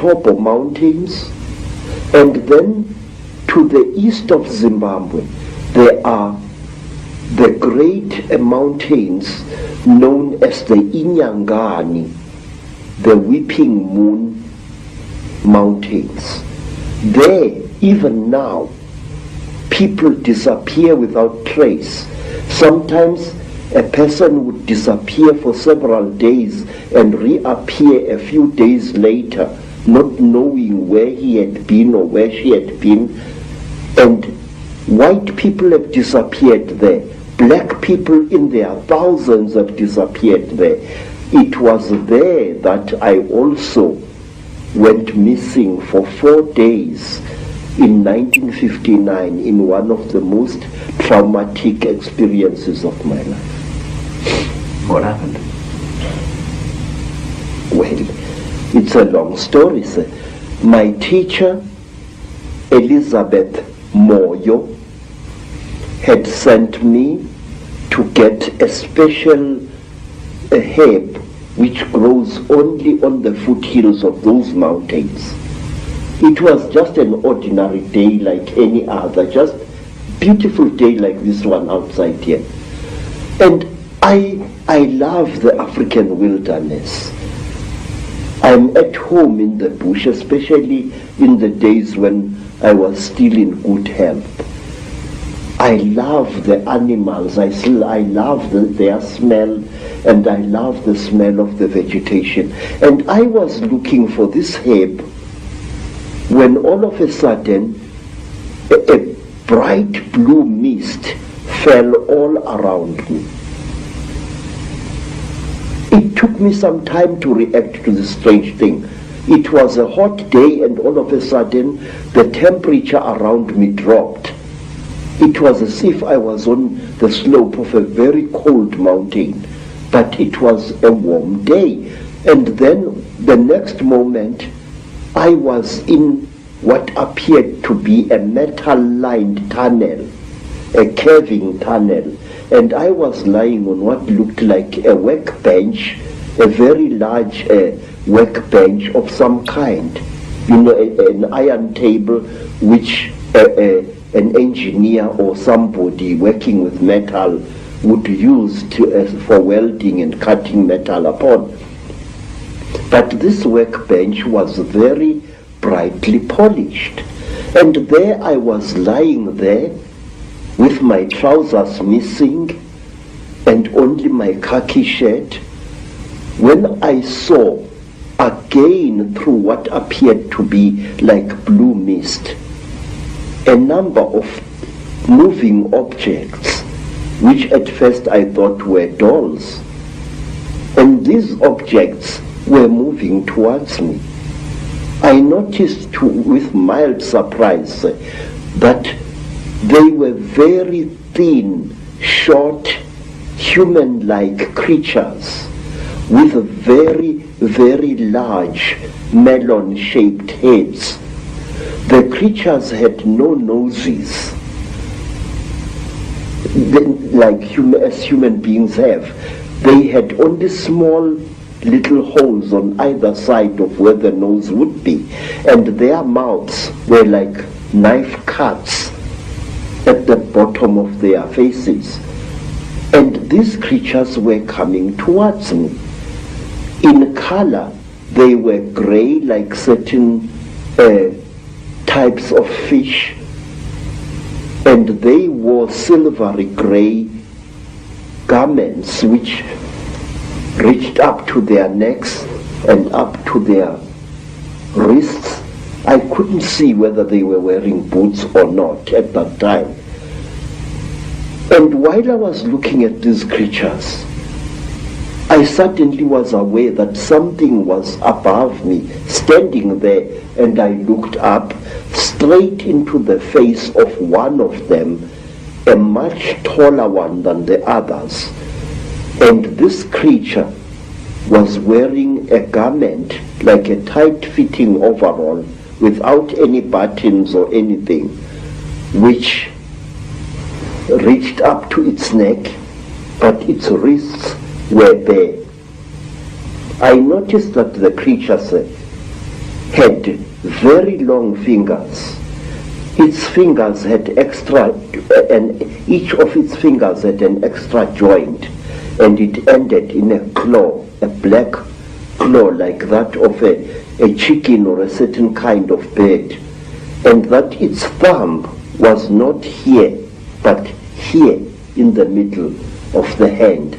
Matopo mountains, and then to the east of Zimbabwe there are the great mountains known as the Inyangani, the Weeping Moon Mountains. There, even now, people disappear without trace. Sometimes a person would disappear for several days and reappear a few days later, not knowing where he had been or where she had been. And white people have disappeared there. Black people in their thousands have disappeared there. It was there that I also went missing for 4 days in 1959 in one of the most traumatic experiences of my life. What happened? Well, it's a long story, sir. My teacher, Elizabeth Moyo, had sent me to get a special herb which grows only on the foothills of those mountains. It was just an ordinary day like any other, just beautiful day like this one outside here. And I love the African wilderness. I'm at home in the bush, especially in the days when I was still in good health. I love the animals, I love their smell, and I love the smell of the vegetation. And I was looking for this herb when all of a sudden a bright blue mist fell all around me. It took me some time to react to this strange thing. It was a hot day, and all of a sudden the temperature around me dropped. It was as if I was on the slope of a very cold mountain, but it was a warm day. And then the next moment I was in what appeared to be a metal-lined tunnel, a curving tunnel, and I was lying on what looked like a workbench, a very large workbench of some kind, an iron table which an engineer or somebody working with metal would use for welding and cutting metal upon. But this workbench was very brightly polished, and there I was lying there with my trousers missing and only my khaki shirt, when I saw again through what appeared to be like blue mist a number of moving objects, which at first I thought were dolls. And these objects were moving towards me. I noticed with mild surprise that they were very thin, short, human-like creatures with very, very large melon-shaped heads. The creatures had no noses, as human beings have. They had only small little holes on either side of where the nose would be, and their mouths were like knife cuts at the bottom of their faces. And these creatures were coming towards me. In color, they were gray, like certain types of fish, and they wore silvery gray garments which reached up to their necks and up to their wrists. I couldn't see whether they were wearing boots or not at that time. And while I was looking at these creatures, I suddenly was aware that something was above me, standing there, and I looked up straight into the face of one of them, a much taller one than the others. And this creature was wearing a garment like a tight-fitting overall without any buttons or anything, which reached up to its neck, but its wrists were bare. I noticed that the creature had very long fingers. Its fingers had extra, and each of its fingers had an extra joint, and it ended in a claw, a black claw like that of a chicken or a certain kind of bird, and that its thumb was not here, but here in the middle of the hand.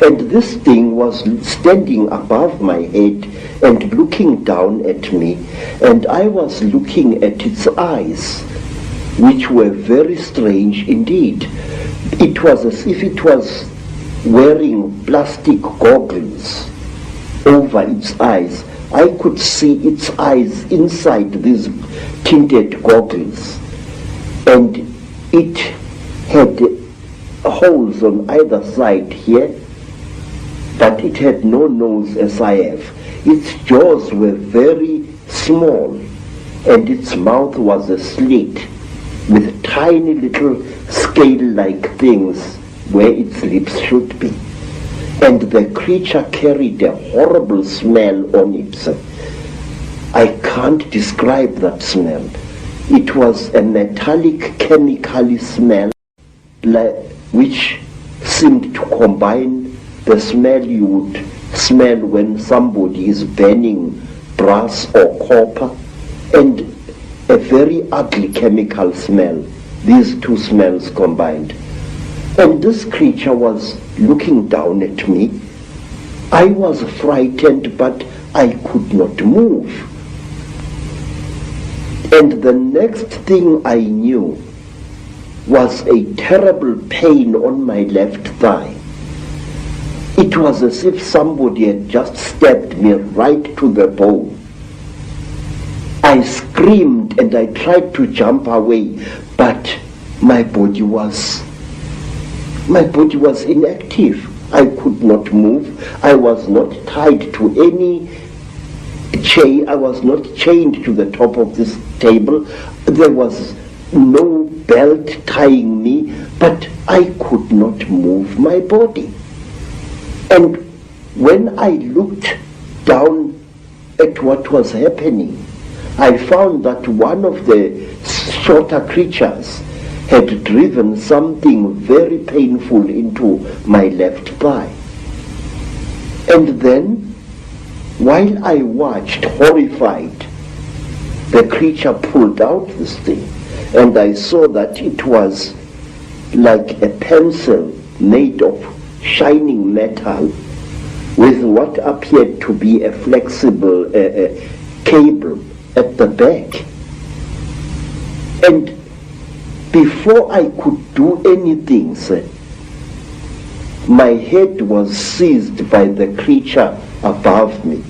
And this thing was standing above my head and looking down at me, and I was looking at its eyes, which were very strange indeed. It was as if it was wearing plastic goggles over its eyes. I could see its eyes inside these tinted goggles, and it had holes on either side here, but it had no nose as I have. Its jaws were very small, and its mouth was a slit with tiny little scale-like things where its lips should be. And the creature carried a horrible smell on it. I can't describe that smell. It was a metallic chemical smell which seemed to combine the smell you would smell when somebody is burning brass or copper and a very ugly chemical smell, these two smells combined. And this creature was looking down at me. I was frightened, but I could not move. And the next thing I knew was a terrible pain on my left thigh. It was as if somebody had just stabbed me right to the bone. I screamed and I tried to jump away, but my body was inactive. I could not move. I was not tied to any chain. I was not chained to the top of this table. There was no belt tying me, but I could not move my body. And when I looked down at what was happening, I found that one of the shorter creatures had driven something very painful into my left thigh. And then, while I watched horrified, the creature pulled out this thing, and I saw that it was like a pencil made of shining metal with what appeared to be a flexible cable at the back. And before I could do anything, sir, my head was seized by the creature above me.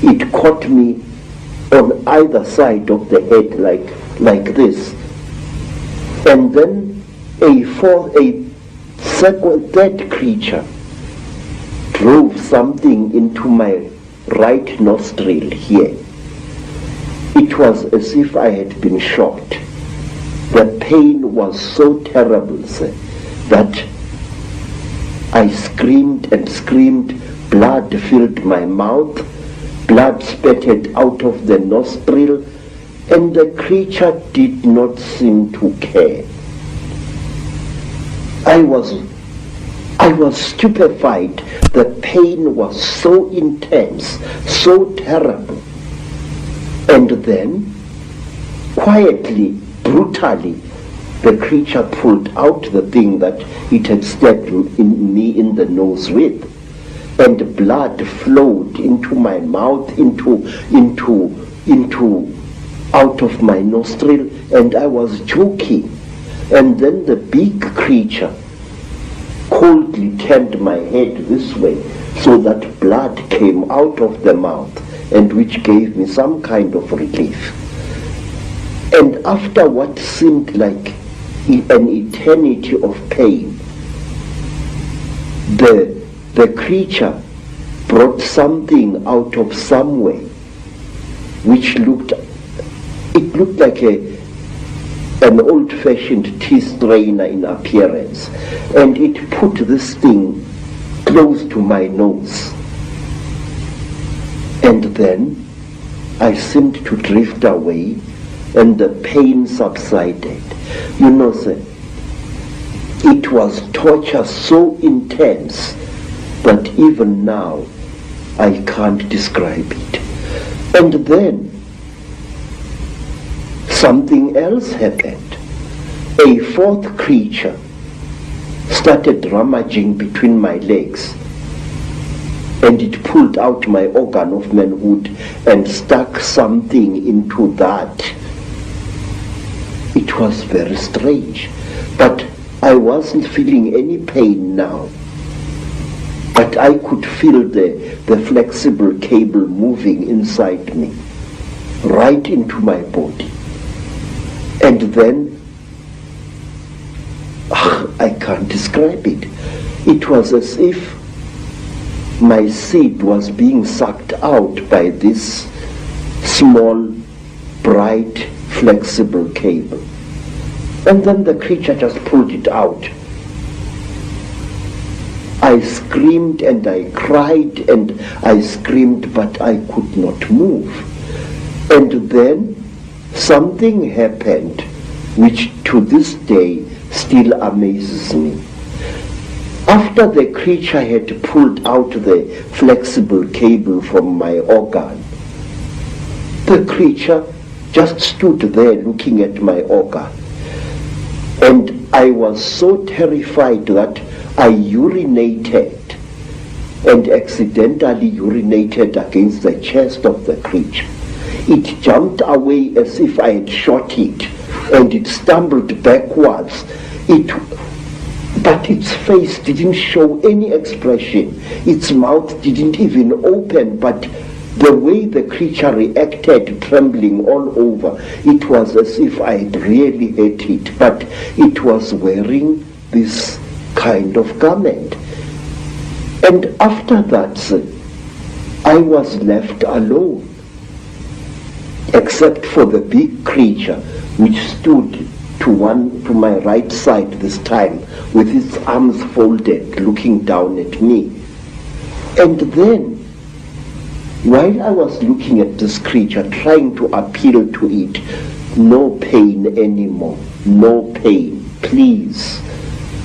It caught me on either side of the head like this. And then third creature drove something into my right nostril here. It was as if I had been shot. The pain was so terrible, sir, that I screamed and screamed. Blood filled my mouth, blood spattered out of the nostril, and the creature did not seem to care. I was stupefied. The pain was so intense, so terrible. And then, quietly, brutally, the creature pulled out the thing that it had stabbed me in the nose with, and blood flowed into my mouth, out of my nostril, and I was choking. And then the big creature coldly turned my head this way, so that blood came out of the mouth, and which gave me some kind of relief. And after what seemed like an eternity of pain, the creature brought something out of somewhere which looked like an old-fashioned tea strainer in appearance, and it put this thing close to my nose. And then I seemed to drift away and the pain subsided. You know, sir, it was torture so intense that even now I can't describe it. And then something else happened. A fourth creature started rummaging between my legs, and it pulled out my organ of manhood and stuck something into that. It was very strange, but I wasn't feeling any pain now. But I could feel the flexible cable moving inside me, right into my body. And then, I can't describe it. It was as if my seed was being sucked out by this small, bright, flexible cable. And then the creature just pulled it out. I screamed and I cried and I screamed, but I could not move. And then something happened which to this day still amazes me. After the creature had pulled out the flexible cable from my organ, the creature just stood there looking at my organ. And I was so terrified that I urinated and accidentally urinated against the chest of the creature. It jumped away as if I had shot it, and it stumbled backwards. But its face didn't show any expression. Its mouth didn't even open, but the way the creature reacted, trembling all over, it was as if I had really hit it, but it was wearing this kind of garment. And after that, I was left alone, except for the big creature which stood to my right side this time, with its arms folded, looking down at me. And then, while I was looking at this creature, trying to appeal to it, no pain anymore, no pain, please,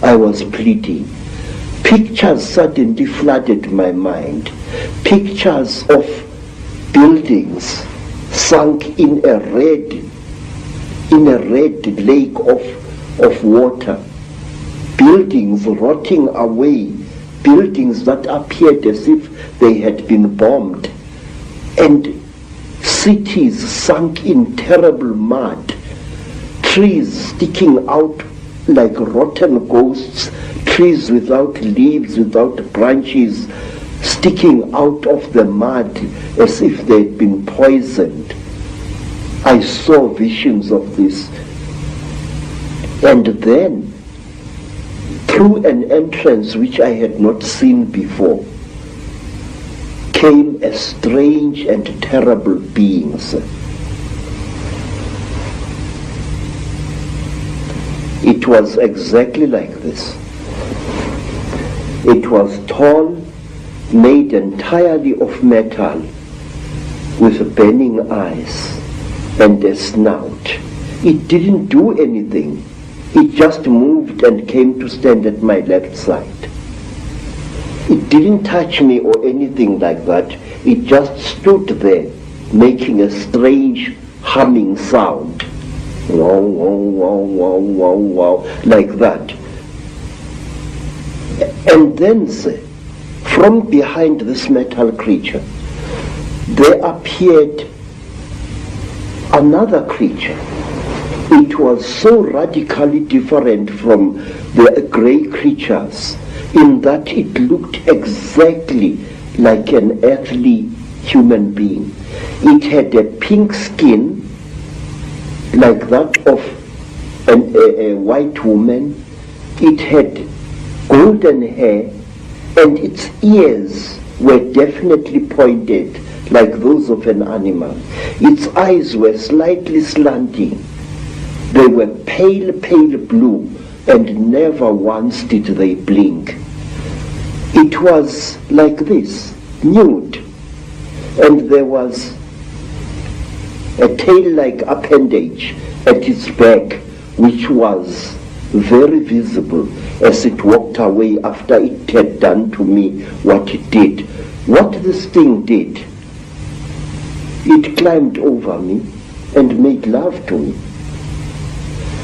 I was pleading. Pictures suddenly flooded my mind. Pictures of buildings sunk in a red lake of water. Buildings rotting away. Buildings that appeared as if they had been bombed. And cities sunk in terrible mud. Trees sticking out like rotten ghosts, trees without leaves, without branches, sticking out of the mud as if they had been poisoned. I saw visions of this. And then, through an entrance which I had not seen before, came a strange and terrible beings. It was exactly like this. It was tall, made entirely of metal, with burning eyes and a snout. It didn't do anything. It just moved and came to stand at my left side. It didn't touch me or anything like that. It just stood there, making a strange humming sound. Wow, wow, wow, wow, wow, wow, like that. And then, from behind this metal creature, there appeared another creature. It was so radically different from the grey creatures in that it looked exactly like an earthly human being. It had a pink skin like that of a white woman. It had golden hair, and its ears were definitely pointed like those of an animal. Its eyes were slightly slanting. They were pale, pale blue, and never once did they blink. It was like this, nude, and there was a tail-like appendage at its back, which was very visible as it walked away after it had done to me what it did. What this thing did, it climbed over me and made love to me.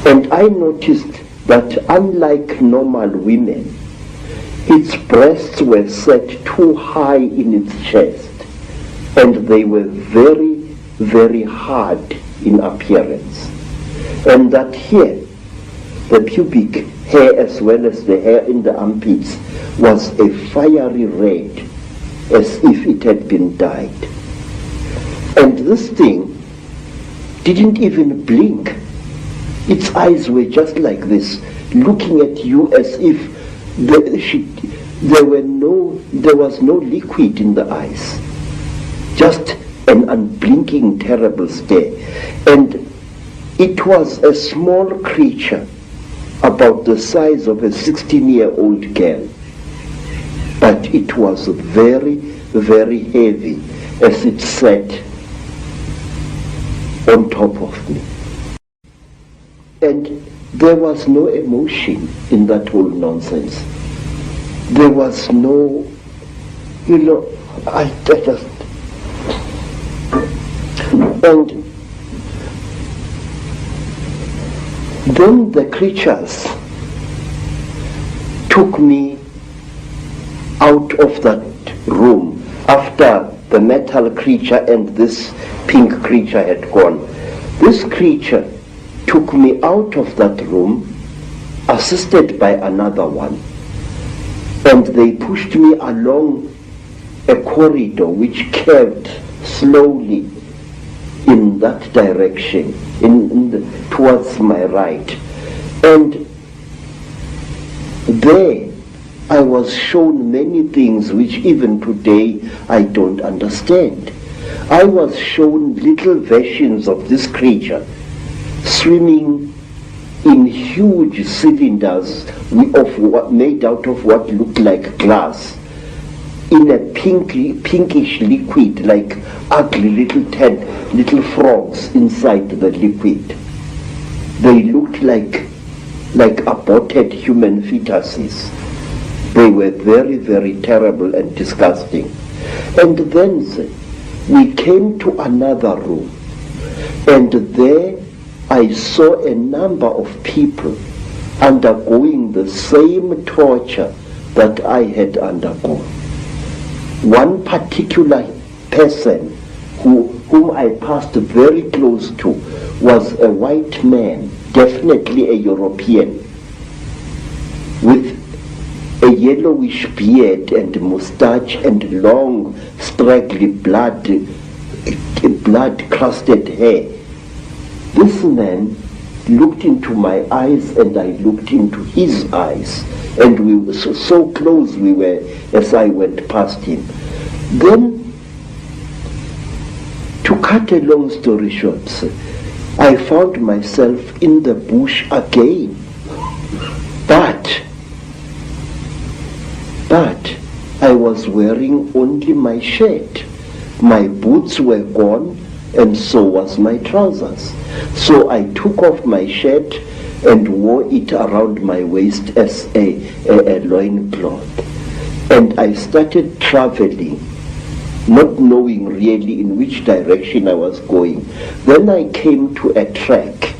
And I noticed that unlike normal women, its breasts were set too high in its chest, and they were very, very hard in appearance. And that here, the pubic hair as well as the hair in the armpits was a fiery red, as if it had been dyed. And this thing didn't even blink. Its eyes were just like this, looking at you as if there was no liquid in the eyes. Just an unblinking, terrible stare. And it was a small creature, about the size of a 16-year-old girl. But it was very, very heavy as it sat on top of me. And there was no emotion in that whole nonsense. There was no, I just, and then the creatures took me out of that room after the metal creature and this pink creature had gone. This creature took me out of that room, assisted by another one, and they pushed me along a corridor which curved slowly in that direction, towards my right. And there I was shown many things which even today I don't understand. I was shown little versions of this creature swimming in huge cylinders made out of what looked like glass, in a pinkish liquid, like ugly little frogs inside the liquid. They looked like aborted human fetuses. They were very, very terrible and disgusting. And then we came to another room, and there I saw a number of people undergoing the same torture that I had undergone. One particular person whom I passed very close to was a white man, definitely a European, with a yellowish beard and moustache and long, straggly blood-crusted hair. This man looked into my eyes and I looked into his eyes, and we were so close we were as I went past him. Then, to cut a long story short, I found myself in the bush again. But I was wearing only my shirt. My boots were gone, and so was my trousers. So I took off my shirt and wore it around my waist as a loincloth. And I started traveling, not knowing really in which direction I was going. Then I came to a track,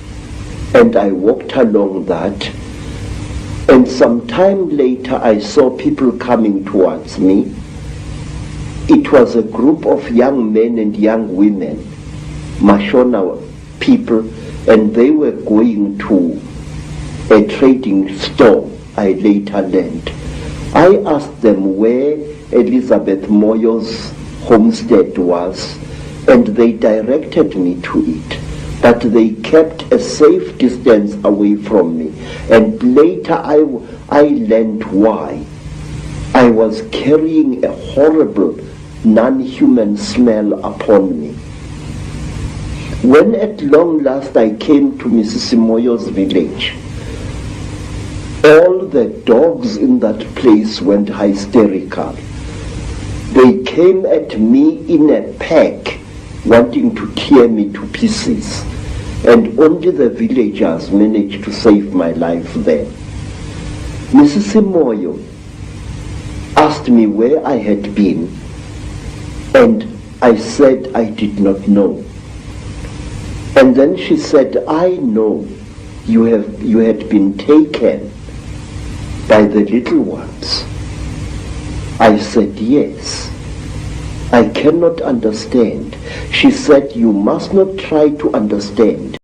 and I walked along that. And some time later I saw people coming towards me. It was a group of young men and young women, Mashona people, and they were going to a trading store, I later learned. I asked them where Elizabeth Moyo's homestead was, and they directed me to it. But they kept a safe distance away from me. And later I learned why. I was carrying a horrible non-human smell upon me. When at long last I came to Mrs. Moyo's village, all the dogs in that place went hysterical. They came at me in a pack wanting to tear me to pieces, and only the villagers managed to save my life there. Mrs. Simoyo asked me where I had been, and I said I did not know. And then she said, I know you had been taken by the little ones. I said, yes. I cannot understand. She said, you must not try to understand.